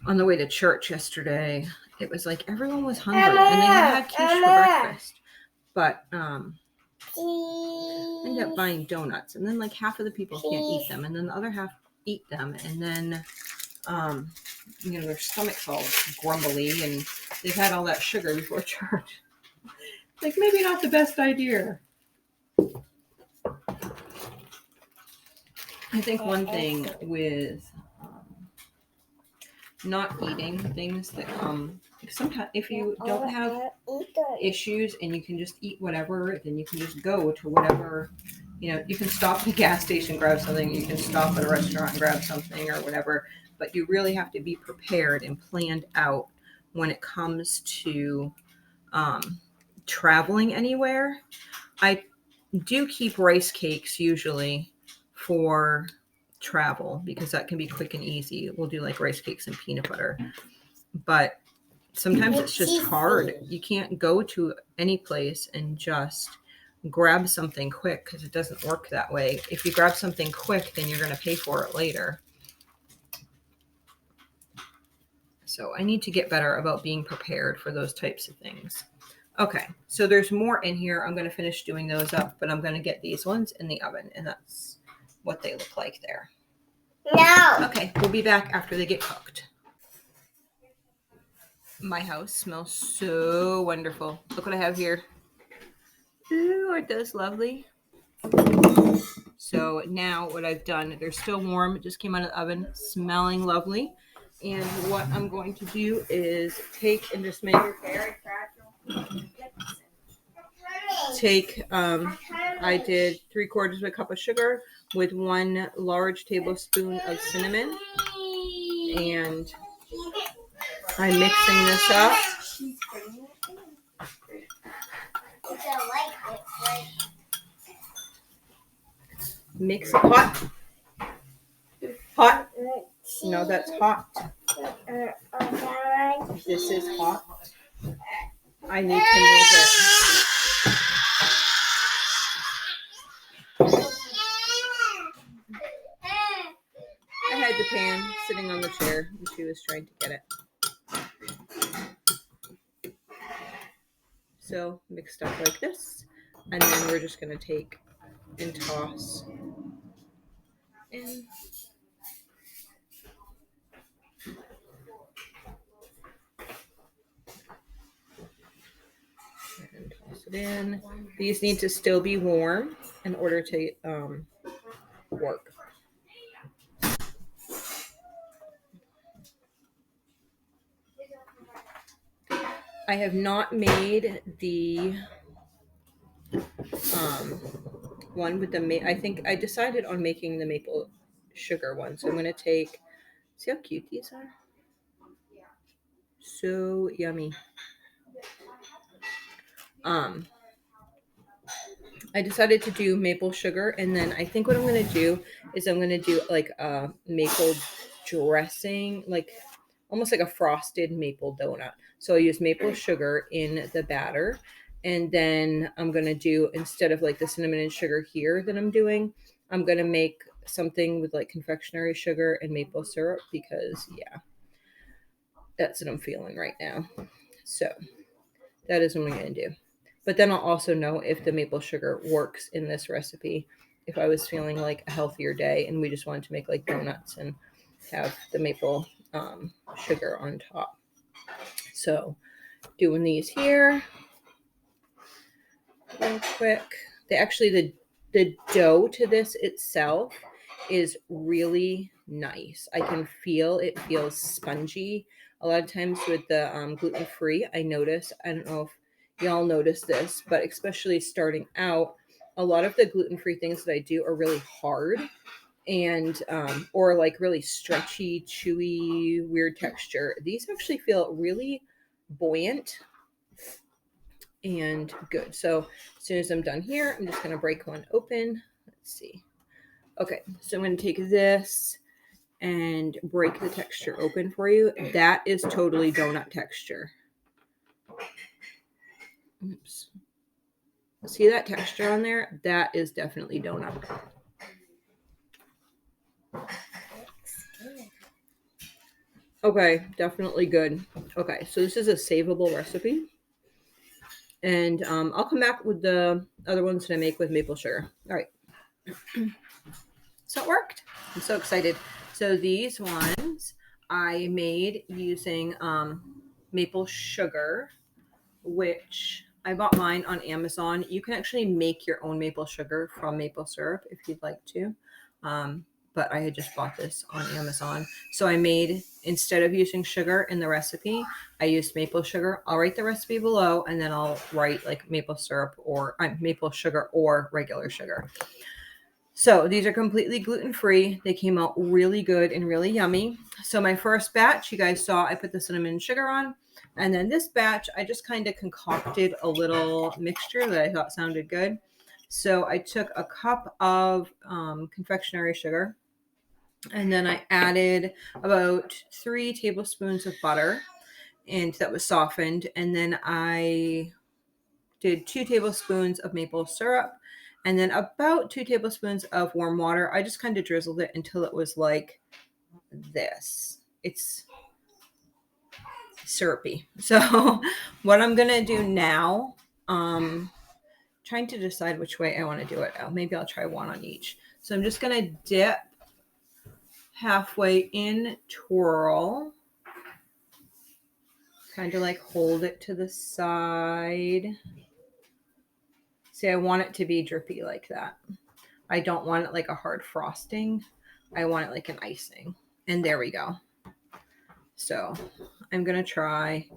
On the way to church yesterday, it was like everyone was hungry and they had quiche for breakfast. But ended up buying donuts, and then like half of the people can't eat them, and then the other half eat them, and then their stomachs all grumbly, and they've had all that sugar before church. Like maybe not the best idea. I think one thing with not eating things that sometimes if you don't have issues and you can just eat whatever, then you can just go to whatever, you can stop at a gas station, grab something, you can stop at a restaurant and grab something or whatever, but you really have to be prepared and planned out when it comes to traveling anywhere. I do keep rice cakes usually for travel because that can be quick and easy. We'll do like rice cakes and peanut butter, but sometimes it's just hard. You can't go to any place and just grab something quick because it doesn't work that way. If you grab something quick, then you're going to pay for it later. So I need to get better about being prepared for those types of things. Okay, so there's more in here. I'm going to finish doing those up, but I'm going to get these ones in the oven, and that's what they look like there. No. Okay, we'll be back after they get cooked. My house smells so wonderful. Look what I have here. Ooh, aren't those lovely? So now what I've done, they're still warm. It just came out of the oven, smelling lovely. And what I'm going to do is take and just make I did 3/4 of a cup of sugar with 1 large tablespoon of cinnamon, and I'm mixing this up. Mix it hot. Hot. No, that's hot. This is hot. I need to move it. I had the pan sitting on the chair and she was trying to get it. So mixed up like this. And then we're just going to take and toss in. And toss it in. These need to still be warm in order to work. I have not made the one with the I think I decided on making the maple sugar one. So I'm going to take, see how cute these are? So yummy. I decided to do maple sugar, and then I think what I'm going to do is I'm going to do like a maple dressing, like almost like a frosted maple donut. So I use maple sugar in the batter, and then I'm going to do, instead of like the cinnamon and sugar here that I'm doing, I'm going to make something with like confectionery sugar and maple syrup, because yeah, that's what I'm feeling right now. So that is what I'm going to do. But then I'll also know if the maple sugar works in this recipe. If I was feeling like a healthier day and we just wanted to make like donuts and have the maple sugar on top. So doing these here real quick. The dough to this itself is really nice. I can feel it feels spongy. A lot of times with the gluten-free, I notice, I don't know if y'all notice this, but especially starting out, a lot of the gluten-free things that I do are really hard and or like really stretchy, chewy, weird texture. These actually feel really buoyant and good. So as soon as I'm done here, I'm just going to break one open. Let's see. Okay, so I'm going to take this and break the texture open for you. That is totally donut texture. Oops. See that texture on there? That is definitely donut. Okay, definitely good. Okay, so this is a savable recipe. And I'll come back with the other ones that I make with maple sugar. All right. So it worked. I'm so excited. So these ones I made using maple sugar, which I bought mine on Amazon. You can actually make your own maple sugar from maple syrup if you'd like to. But I had just bought this on Amazon. So I made, instead of using sugar in the recipe, I used maple sugar. I'll write the recipe below, and then I'll write like maple syrup or maple sugar or regular sugar. So these are completely gluten-free. They came out really good and really yummy. So my first batch, you guys saw, I put the cinnamon and sugar on. And then this batch, I just kind of concocted a little mixture that I thought sounded good. So I took a cup of confectionery sugar. And then I added about 3 tablespoons of butter. And that was softened. And then I did 2 tablespoons of maple syrup. And then about 2 tablespoons of warm water. I just kind of drizzled it until it was like this. It's syrupy. So what I'm going to do now, trying to decide which way I want to do it. Maybe I'll try one on each. So I'm just going to dip halfway in, twirl, kind of like hold it to the side. See, I want it to be drippy like that. I don't want it like a hard frosting. I want it like an icing. And there we go. So I'm going to try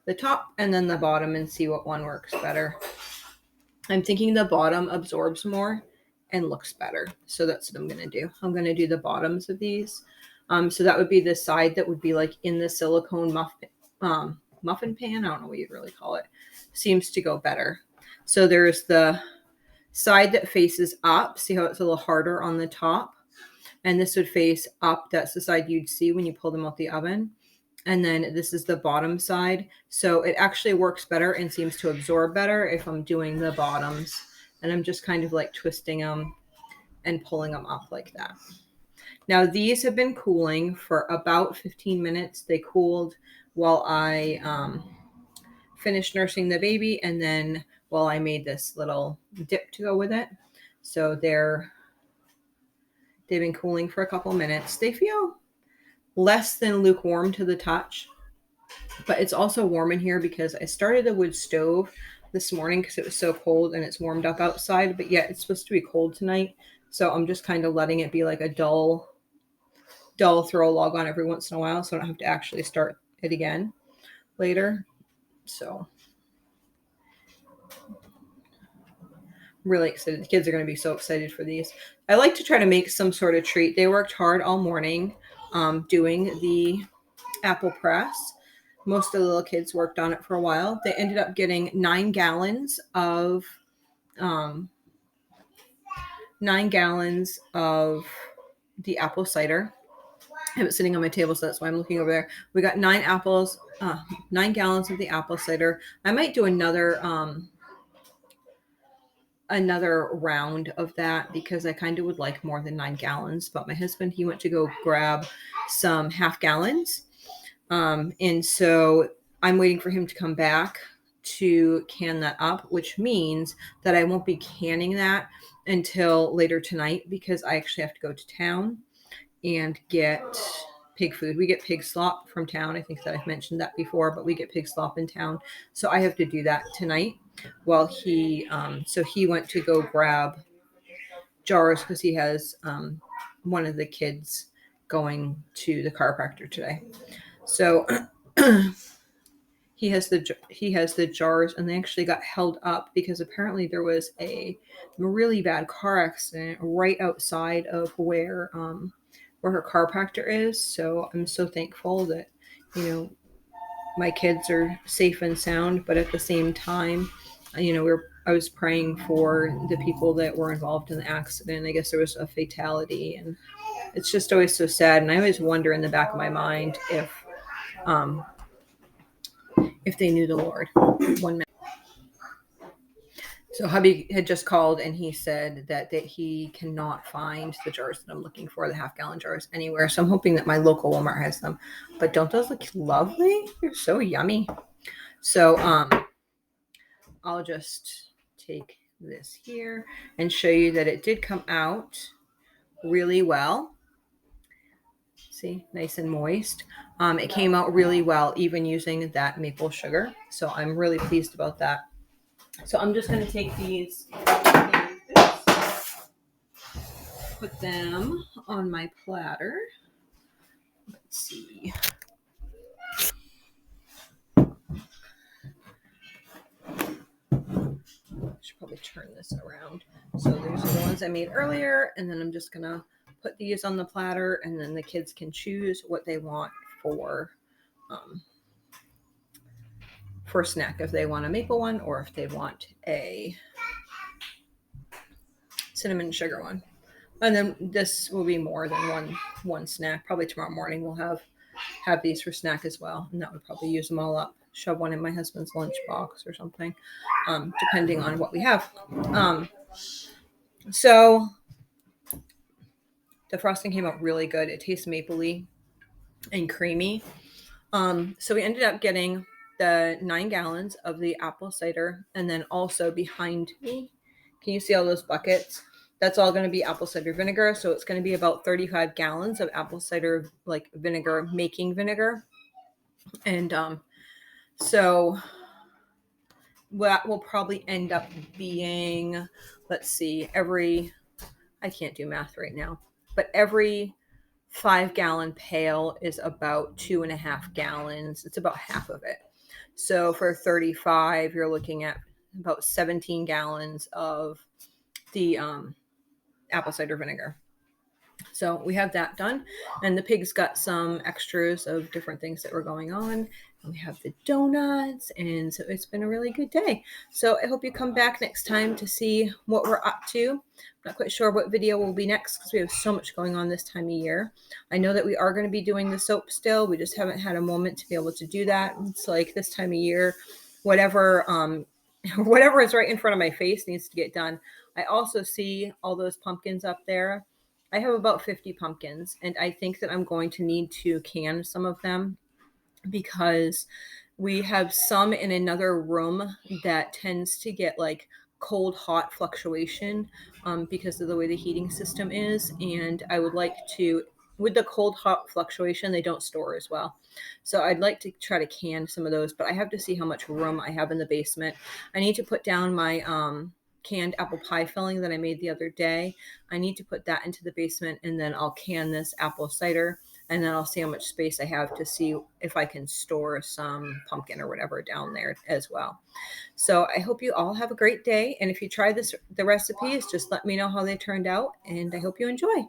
the top and then the bottom and see what one works better. I'm thinking the bottom absorbs more and looks better. So that's what I'm going to do. I'm going to do the bottoms of these. So that would be the side that would be like in the silicone muffin pan. I don't know what you'd really call it. Seems to go better. So there's the side that faces up. See how it's a little harder on the top? And this would face up. That's the side you'd see when you pull them out the oven. And then this is the bottom side. So it actually works better and seems to absorb better if I'm doing the bottoms. And I'm just kind of like twisting them and pulling them up like that. Now these have been cooling for about 15 minutes. They cooled while I finished nursing the baby, and then while I made this little dip to go with it. So they've been cooling for a couple minutes. They feel less than lukewarm to the touch, but it's also warm in here because I started the wood stove this morning because it was so cold and it's warmed up outside, but yet it's supposed to be cold tonight. So I'm just kind of letting it be like a dull throw a log on every once in a while so I don't have to actually start it again later. So I'm really excited. The kids are going to be so excited for these. I like to try to make some sort of treat. They worked hard all morning doing the apple press. Most of the little kids worked on it for a while. They ended up getting 9 gallons of 9 gallons of the apple cider. I have it sitting on my table, so that's why I'm looking over there. We got 9 gallons of the apple cider. I might do another round of that because I kind of would like more than 9 gallons. But my husband, he went to go grab some half gallons. And so I'm waiting for him to come back to can that up, which means that I won't be canning that until later tonight because I actually have to go to town and get pig food. We get pig slop from town. I think that I've mentioned that before, but we get pig slop in town. So I have to do that tonight while he went to go grab jars because he has one of the kids going to the chiropractor today. So he has the jars, and they actually got held up because apparently there was a really bad car accident right outside of where her chiropractor is. So I'm so thankful that my kids are safe and sound, but at the same time, I was praying for the people that were involved in the accident. I guess there was a fatality, and it's just always so sad. And I always wonder in the back of my mind if they knew the Lord. 1 minute. So hubby had just called and he said that he cannot find the jars that I'm looking for, the half-gallon jars, anywhere. So I'm hoping that my local Walmart has them. But don't those look lovely? They're so yummy. So I'll just take this here and show you that it did come out really well. See, nice and moist. It came out really well, even using that maple sugar. So I'm really pleased about that. So I'm just going to take these and put them on my platter. Let's see. I should probably turn this around. So these are the ones I made earlier, and then I'm just going to put these on the platter, and then the kids can choose what they want for a snack, if they want a maple one or if they want a cinnamon sugar one. And then this will be more than one snack. Probably tomorrow morning we'll have these for snack as well, and that would probably use them all up. Shove one in my husband's lunchbox or something, depending on what we have. So the frosting came out really good. It tastes mapley and creamy. So we ended up getting the 9 gallons of the apple cider, and then also behind me, can you see all those buckets? That's all going to be apple cider vinegar. So it's going to be about 35 gallons of apple cider vinegar, making vinegar. And so that will probably end up being, let's see, I can't do math right now, but every 5-gallon pail is about 2.5 gallons. It's about half of it. So for 35, you're looking at about 17 gallons of the apple cider vinegar. So we have that done, and the pigs got some extras of different things that were going on. And we have the donuts, and so it's been a really good day. So I hope you come back next time to see what we're up to. I'm not quite sure what video will be next because we have so much going on this time of year. I know that we are going to be doing the soap still. We just haven't had a moment to be able to do that. It's like this time of year, whatever whatever is right in front of my face needs to get done. I also see all those pumpkins up there. I have about 50 pumpkins, and I think that I'm going to need to can some of them because we have some in another room that tends to get like cold hot fluctuation because of the way the heating system is. And I would like to, with the cold hot fluctuation, they don't store as well. So I'd like to try to can some of those, but I have to see how much room I have in the basement. I need to put down my canned apple pie filling that I made the other day. I need to put that into the basement, and then I'll can this apple cider, and then I'll see how much space I have to see if I can store some pumpkin or whatever down there as well. So I hope you all have a great day, and if you try the recipes, just let me know how they turned out, and I hope you enjoy.